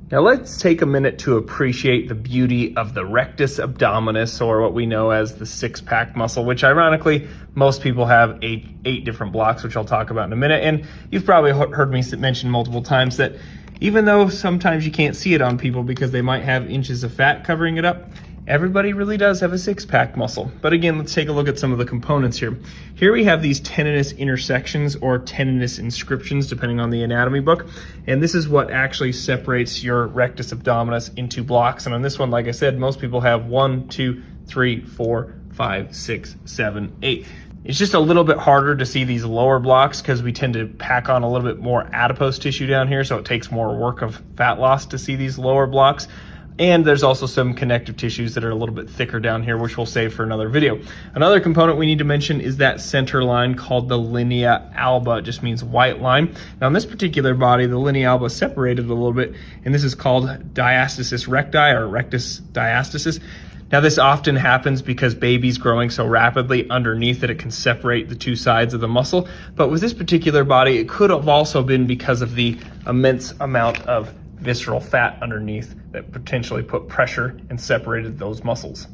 Now let's take a minute to appreciate the beauty of the rectus abdominis, or what we know as the six-pack muscle, which ironically, most people have eight different blocks, which I'll talk about in a minute. And you've probably heard me mention multiple times that even though sometimes you can't see it on people because they might have inches of fat covering it up, everybody really does have a six-pack muscle. But again, let's take a look at some of the components here. Here we have these tendinous intersections or tendinous inscriptions, depending on the anatomy book. And this is what actually separates your rectus abdominis into blocks. And on this one, like I said, most people have 1, 2, 3, 4, 5, 6, 7, 8. It's just a little bit harder to see these lower blocks because we tend to pack on a little bit more adipose tissue down here, so it takes more work of fat loss to see these lower blocks. And there's also some connective tissues that are a little bit thicker down here, which we'll save for another video. Another component we need to mention is that center line called the linea alba. It just means white line. Now in this particular body, the linea alba is separated a little bit, and this is called diastasis recti, or rectus diastasis. Now this often happens because baby's growing so rapidly underneath that it can separate the two sides of the muscle. But with this particular body, it could have also been because of the immense amount of visceral fat underneath that potentially put pressure and separated those muscles.